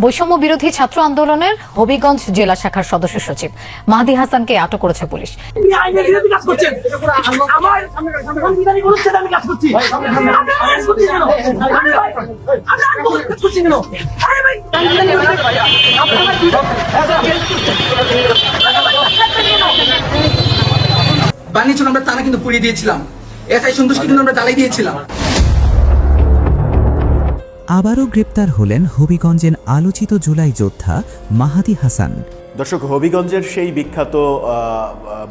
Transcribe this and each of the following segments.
বৈষম্য বিরোধী ছাত্র আন্দোলনের হবিগঞ্জ জেলা শাখার সদস্য সচিব মাহদি হাসানকে আটক করেছে পুলিশ। বানিয়েছিল আমরা তারা কিন্তু পুড়িয়ে দিয়েছিলাম, এসআই সন্তোষকে কিন্তু আমরা জ্বালাই দিয়েছিলাম। আবারও গ্রেপ্তার হলেন হবিগঞ্জের আলোচিত জুলাই যোদ্ধা মাহাদি হাসান। দর্শক, হবিগঞ্জের সেই বিখ্যাত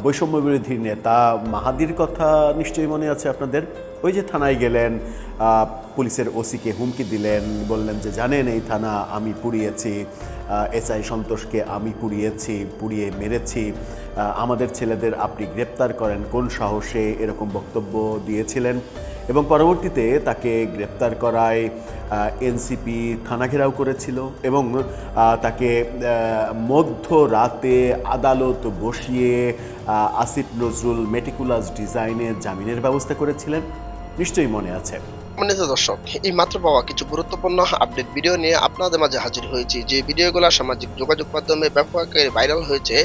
বৈষম্য বিরোধী নেতা মাহাদির কথা নিশ্চয়ই মনে আছে আপনাদের। ওই যে থানায় গেলেন, পুলিশের ওসিকে হুমকি দিলেন, বললেন যে জানেন এই থানা আমি পুড়িয়েছি, এসআই সন্তোষকে আমি পুড়িয়ে মেরেছি, আমাদের ছেলেদের আপনি গ্রেপ্তার করেন কোন সাহসে, এরকম বক্তব্য দিয়েছিলেন। এবং পরবর্তীতে তাকে গ্রেপ্তার করায় এনসিপি থানা ঘেরাও করেছিল এবং তাকে মধ্যরাতে আদালত বসিয়ে আসিফ নজরুল মেটিকুলাস ডিজাইনে জামিনের ব্যবস্থা করেছিলেন, নিশ্চয়ই মনে আছে। দর্শক, এই মাত্র পাওয়া কিছু গুরুত্বপূর্ণ আপডেট ভিডিও নিয়ে আপনাদের মাঝে হাজির হয়েছি। যে ভিডিওগুলো সামাজিক যোগাযোগ মাধ্যমে ব্যাপক আকারে ভাইরাল হয়েছে,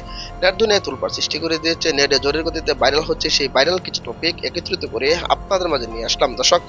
নেট দুনিয়ায় তোলপাড় সৃষ্টি করে দিয়েছে, নেটে জোরের গতিতে ভাইরাল হচ্ছে, সেই ভাইরাল কিছু টপিক একত্রিত করে আপনাদের মাঝে নিয়ে আসলাম। দর্শক,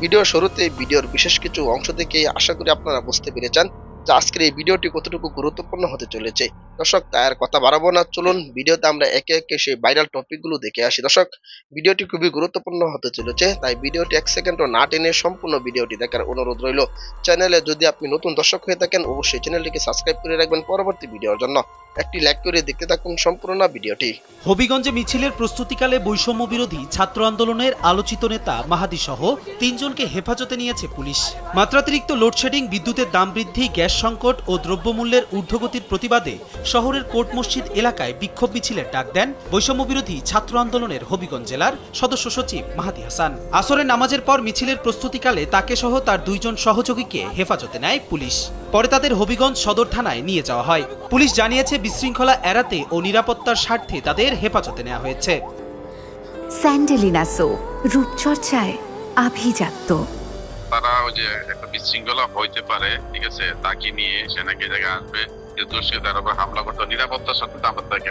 ভিডিওর শুরুতে ভিডিওর বিশেষ কিছু অংশ থেকে আশা করি আপনারা বুঝতে পেরেছেন যে আজকের এই ভিডিওটি কতটুকু গুরুত্বপূর্ণ হতে চলেছে। দর্শক, তাই আর কথা বাড়াবো না, চলুন ভিডিওতে আমরা একে একে সেই ভাইরাল টপিকগুলো দেখে আসি। দর্শক, ভিডিওটি খুবই গুরুত্বপূর্ণ হতে চলেছে, তাই ভিডিওটি এক সেকেন্ডও না টেনে সম্পূর্ণ ভিডিওটি দেখার অনুরোধ রইল। চ্যানেলে যদি আপনি নতুন দর্শক হয়ে থাকেন, অবশ্যই চ্যানেলটিকে সাবস্ক্রাইব করে রাখবেন পরবর্তী ভিডিওর জন্য। একটি লাইক করে দেখতে থাকুন সম্পূর্ণ ভিডিওটি। হবিগঞ্জে মিছিলের প্রস্তুতিকালে বৈষম্য বিরোধী ছাত্র আন্দোলনের আলোচিত নেতা মাহাদি সহ ৩ জনকে হেফাজতে নিয়েছে পুলিশ। মাত্রাতিরিক্ত লোডশেডিং, বিদ্যুতের দাম বৃদ্ধি, গ্যাস সংকট ও দ্রব্যমূল্যের ঊর্ধ্বগতির প্রতিবাদে শহরের কোর্ট মসজিদ এলাকায় বিক্ষোভ মিছিলের ডাক দেন বৈষম্য বিরোধী ছাত্র আন্দোলনের হবিগঞ্জ জেলার সদস্য সচিব মাহাদি হাসান। আসরের নামাজের পর মিছিলের প্রস্তুতিকালে তাকে সহ তার 2 জন সহযোগীকে হেফাজতে নেয় পুলিশ। পরে তাদের হবিগঞ্জ সদর থানায় নিয়ে যাওয়া হয়। পুলিশ জানিয়েছে বিশৃঙ্খলা এড়াতে ও নিরাপত্তার স্বার্থে তাদের হেফাজতে নেওয়া হয়েছে। স্যান্ডেলিনা সো, রূপচর্চায় আভিজাত্য। তারা ওই যে একটা বিশৃঙ্খলা হইতে পারে, ঠিক আছে, তাকে নিয়ে সে নাকি জায়গায় আসবে, দুষ্কৃতার উপর হামলা করতে, নিরাপত্তার সাথে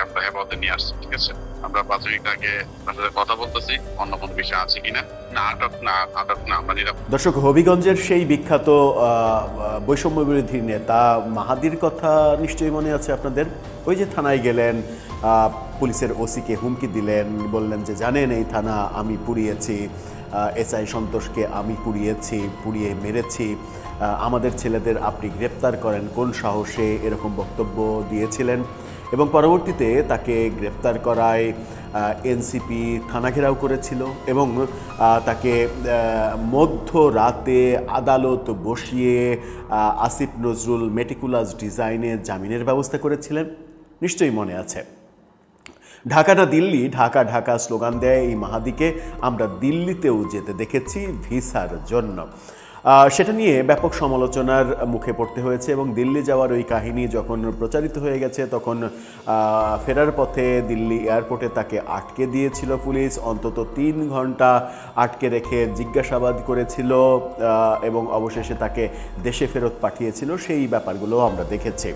আমরা হেফাজতে নিয়ে আসছি। ঠিক আছে, আমরা প্রাথমিক তাকে কথা বলতেছি অন্য কোনো বিষয় আছে কিনা। না আটক না আমরা নিরাপদ। দর্শক, হবিগঞ্জের সেই বিখ্যাত বৈষম্য বিরোধী নেতা মাহাদির কথা নিশ্চয়ই মনে আছে আপনাদের। ওই যে থানায় গেলেন, পুলিশের ওসিকে হুমকি দিলেন, বললেন যে জানেন এই থানা আমি পুড়িয়েছি, এসআই সন্তোষকে আমি পুড়িয়ে মেরেছি, আমাদের ছেলেদের আপনি গ্রেপ্তার করেন কোন সাহসে, এরকম বক্তব্য দিয়েছিলেন। এবং পরবর্তীতে তাকে গ্রেপ্তার করায় এনসিপি থানা ঘেরাও করেছিল এবং তাকে মধ্যরাতে আদালত বসিয়ে আসিফ নজরুল মেটিকুলাস ডিজাইনে জামিনের ব্যবস্থা করেছিলেন, নিশ্চয়ই মনে আছে। ঢাকা না দিল্লি, ঢাকা ঢাকা স্লোগান দেয় এই মাহাদিকে আমরা দিল্লিতেও যেতে দেখেছি ভিসার জন্য। সেটা নিয়ে ব্যাপক সমালোচনার মুখে পড়তে হয়েছে এবং দিল্লি যাওয়ার ওই কাহিনী যখন প্রচারিত হয়ে গেছে, তখন ফেরার পথে দিল্লি এয়ারপোর্টে তাকে আটকে দিয়েছিল পুলিশ। অন্তত 3 ঘন্টা আটকে রেখে জিজ্ঞাসাবাদ করেছিল এবং অবশেষে তাকে দেশে ফেরত পাঠিয়েছিল। সেই ব্যাপারগুলো আমরা দেখেছি।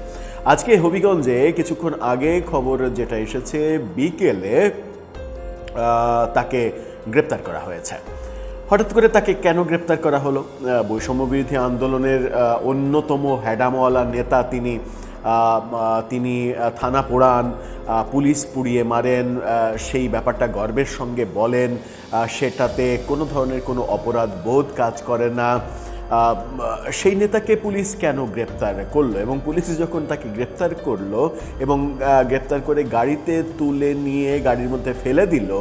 আজকে হবিগঞ্জে কিছুক্ষণ আগে খবর যেটা এসেছে, বিকেলে তাকে গ্রেপ্তার করা হয়েছে। হঠাৎ করে তাকে কেন গ্রেপ্তার করা হলো? বৈষম্য বিরোধী আন্দোলনের অন্যতম হ্যাডামওয়ালা নেতা তিনি থানা পোড়ান, পুলিশ পুড়িয়ে মারেন, সেই ব্যাপারটা গর্বের সঙ্গে বলেন, সেটাতে কোনো ধরনের কোনো অপরাধ বোধ কাজ করে না। সেই নেতাকে পুলিশ কেন গ্রেপ্তার করলো এবং পুলিশ যখন তাকে গ্রেপ্তার করলো এবং গ্রেপ্তার করে গাড়িতে তুলে নিয়ে গাড়ির মধ্যে ফেলে দিল,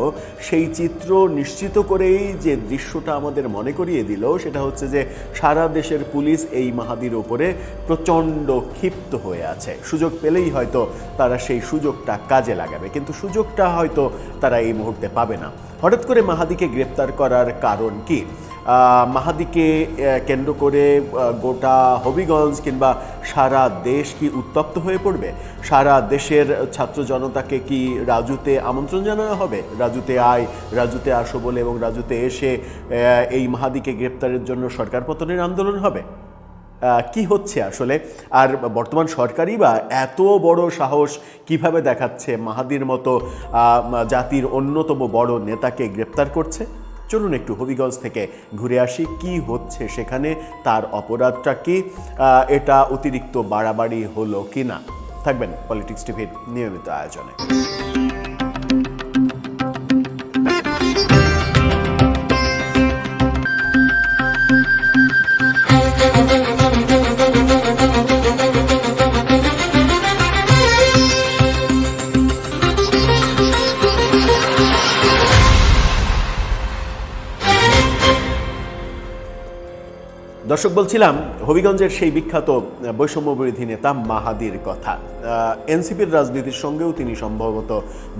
সেই চিত্র নিশ্চিত করেই যে দৃশ্যটা আমাদের মনে করিয়ে দিল সেটা হচ্ছে যে সারা দেশের পুলিশ এই মাহাদির ওপরে প্রচণ্ড ক্ষিপ্ত হয়ে আছে। সুযোগ পেলেই হয়তো তারা সেই সুযোগটা কাজে লাগাবে, কিন্তু সুযোগটা হয়তো তারা এই মুহূর্তে পাবে না। হঠাৎ করে মাহাদিকে গ্রেপ্তার করার কারণ কি? মাহাদিকে কেন্দ্র করে গোটা হবিগঞ্জ কিংবা সারা দেশ কি উত্তপ্ত হয়ে পড়বে? সারা দেশের ছাত্র জনতাকে কি রাজুতে আমন্ত্রণ জানানো হবে? রাজুতে আয়, রাজুতে আসো বলে, এবং রাজুতে এসে এই মাহাদিকে গ্রেপ্তারের জন্য সরকার পতনের আন্দোলন হবে? কি হচ্ছে আসলে? আর বর্তমান সরকারই বা এত বড় সাহস কিভাবে দেখাচ্ছে মাহাদির মতো জাতির অন্যতম বড় নেতাকে গ্রেপ্তার করছে? চলুন একটু হবিগঞ্জ থেকে ঘুরে আসি, কি হচ্ছে সেখানে, তার অপরাধটা কি, এটা অতিরিক্ত বাড়াবাড়ি হলো কি না। থাকবেন পলিটিক্স টিভির নিয়মিত আয়োজনে। দর্শক, বলছিলাম হবিগঞ্জের সেই বিখ্যাত বৈষম্য বিরোধী নেতা মাহাদির কথা। এনসিপির রাজনীতির সঙ্গেও তিনি সম্ভবত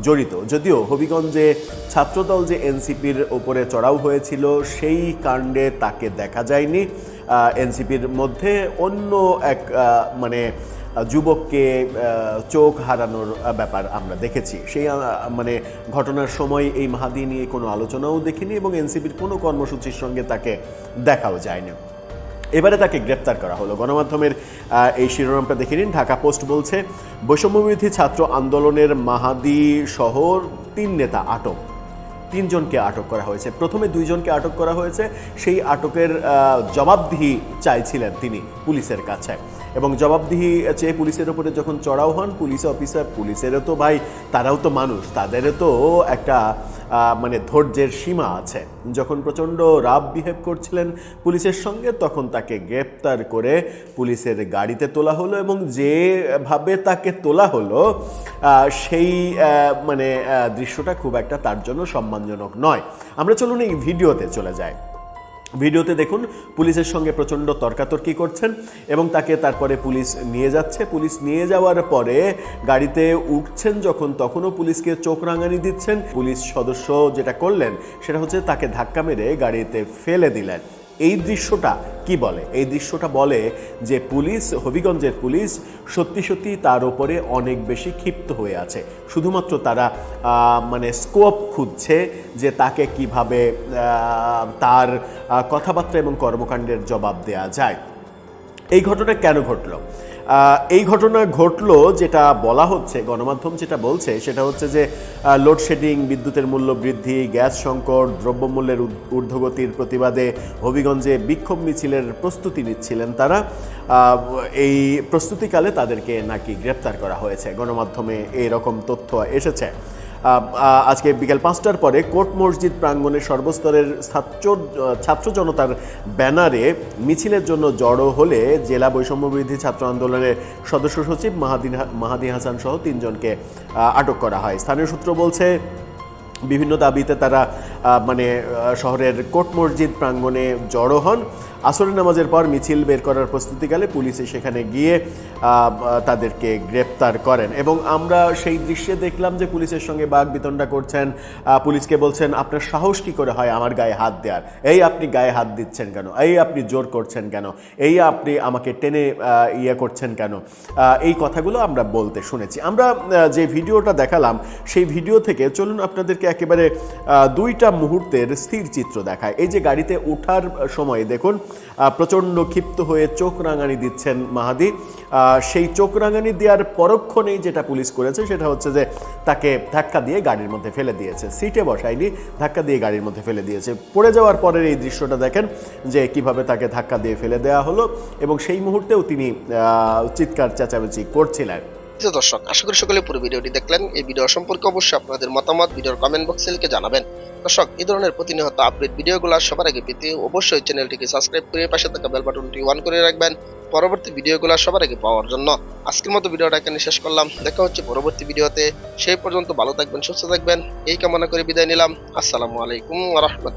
জড়িত, যদিও হবিগঞ্জে ছাত্রদল যে এনসিপির ওপরে চড়াও হয়েছিল সেই কাণ্ডে তাকে দেখা যায়নি। এনসিপির মধ্যে অন্য এক মানে যুবককে চোখ হারানোর ব্যাপার আমরা দেখেছি। সেই মানে ঘটনার সময় এই মাহাদি নিয়ে কোনো আলোচনাও দেখিনি এবং এনসিপির কোনো কর্মসূচির সঙ্গে তাকে দেখাও যায়নি। এবারে তাকে গ্রেপ্তার করা হলো। গণমাধ্যমের এই শিরোনামটা দেখে নিন। ঢাকা পোস্ট বলছে, বৈষম্যবিরোধী ছাত্র আন্দোলনের মাহাদি সহ 3 নেতা আটক। 3 জনকে আটক করা হয়েছে। প্রথমে 2 জনকে আটক করা হয়েছে। সেই আটকের জবাবদিহি চাইছিলেন তিনি পুলিশের কাছে, এবং জবাবদিহি চেয়ে পুলিশের উপরে যখন চড়াও হন পুলিশ অফিসার, পুলিশেরও তো ভাই তারাও তো মানুষ, তাদেরও তো একটা মানে ধৈর্যের সীমা আছে। যখন প্রচণ্ড রাফ বিহেভ করছিলেন পুলিশের সঙ্গে, তখন তাকে গ্রেপ্তার করে পুলিশের গাড়িতে তোলা হলো, এবং যেভাবে তাকে তোলা হলো সেই মানে দৃশ্যটা খুব একটা তার জন্য সম্মানজনক নয়। আমরা চলুন এই ভিডিওতে চলে যাই। ভিডিওতে দেখুন পুলিশের সঙ্গে প্রচণ্ড তর্কাতর্কি করছেন এবং তাকে তারপরে পুলিশ নিয়ে যাচ্ছে। পুলিশ নিয়ে যাওয়ার পরে গাড়িতে উঠছেন যখন, তখনও পুলিশকে চোখ রাঙানি দিচ্ছেন। পুলিশ সদস্য যেটা করলেন সেটা হচ্ছে তাকে ধাক্কা মেরে গাড়িতে ফেলে দিলেন। এই দৃশ্যটা কি বলে? এই দৃশ্যটা বলে যে পুলিশ, হবিগঞ্জের পুলিশ সত্যি সত্যি তার উপরে অনেক বেশি ক্ষিপ্ত হয়ে আছে। শুধুমাত্র তারা মানে স্কোপ খুঁজছে যে তাকে কিভাবে তার কথাবার্তা এবং কর্মকাণ্ডের জবাব দেওয়া যায়। এই ঘটনা কেন ঘটলো? এই ঘটনা ঘটলো যেটা বলা হচ্ছে, গণমাধ্যম যেটা বলছে সেটা হচ্ছে যে লোডশেডিং, বিদ্যুতের মূল্য বৃদ্ধি, গ্যাস সংকট, দ্রব্যমূল্যের ঊর্ধ্বগতির প্রতিবাদে হবিগঞ্জে বিক্ষোভ মিছিলের প্রস্তুতি নিচ্ছিলেন তারা। এই প্রস্তুতিকালে তাদেরকে নাকি গ্রেপ্তার করা হয়েছে। গণমাধ্যমে এইরকম তথ্য এসেছে। আজকে বিকেল 5টার পরে কোর্ট মসজিদ প্রাঙ্গণে সর্বস্তরের ছাত্র জনতার ব্যানারে মিছিলের জন্য জড়ো হলে জেলা বৈষম্যবিরোধী ছাত্র আন্দোলনের সদস্য সচিব মাহাদি হাসান সহ 3 জনকে আটক করা হয়। স্থানীয় সূত্র বলছে, বিভিন্ন দাবিতে তারা মানে শহরের কোর্ট মসজিদ প্রাঙ্গণে জড়ো হন। আসরের নামাজের পর মিছিল বের করার প্রস্তুতিকালে পুলিশে সেখানে গিয়ে তাদেরকে গ্রেপ্তার করেন, এবং আমরা সেই দৃশ্যে দেখলাম যে পুলিশের সঙ্গে বাকবিতণ্ডা করছেন। পুলিশকে বলছেন, আপনার সাহস কী করে হয় আমার গায়ে হাত দেওয়ার? এই আপনি গায়ে হাত দিচ্ছেন কেন? এই আপনি জোর করছেন কেন? এই আপনি আমাকে টেনে ইয়ে করছেন কেন? এই কথাগুলো আমরা বলতে শুনেছি। আমরা যে ভিডিওটা দেখালাম সেই ভিডিও থেকে চলুন আপনাদেরকে একেবারে 2টা মুহূর্তের স্থির চিত্র দেখায়। এই যে গাড়িতে ওঠার সময় দেখুন প্রচণ্ড ক্ষিপ্ত হয়ে চোখ রাঙানি দিচ্ছেন মাহাদি। সেই চোখ রাঙানি দেওয়ার পরক্ষণেই যেটা পুলিশ করেছে সেটা হচ্ছে যে তাকে ধাক্কা দিয়ে গাড়ির মধ্যে ফেলে দিয়েছে। সিটে বসায়নি, ধাক্কা দিয়ে গাড়ির মধ্যে ফেলে দিয়েছে। পড়ে যাওয়ার পরের এই দৃশ্যটা দেখেন যে কিভাবে তাকে ধাক্কা দিয়ে ফেলে দেওয়া হলো, এবং সেই মুহূর্তেও তিনি চিৎকার চেঁচামেচি করছিলেন। দর্শক, আশা করি সকলে পুরো ভিডিওটি দেখলেন। এই ভিডিও সম্পর্কে অবশ্যই আপনাদের মতামত ভিডিওর কমেন্ট বক্সে লিখে জানাবেন। দর্শক, এই ধরনের প্রতিনিয়ত আপডেট ভিডিওগুলো সবার আগে পেতে অবশ্যই চ্যানেলটিকে সাবস্ক্রাইব করে পাশে থাকা বেল বাটনটি অন করে রাখবেন পরবর্তী ভিডিওগুলো সবার আগে পাওয়ার জন্য। আজকের মতো ভিডিওটা এখানে শেষ করলাম। দেখা হচ্ছে পরবর্তী ভিডিওতে। সেই পর্যন্ত ভালো থাকবেন, সুস্থ থাকবেন এই কামনা করে বিদায় নিলাম। আসসালামু আলাইকুম ওয়া রাহমাতুল্লাহ।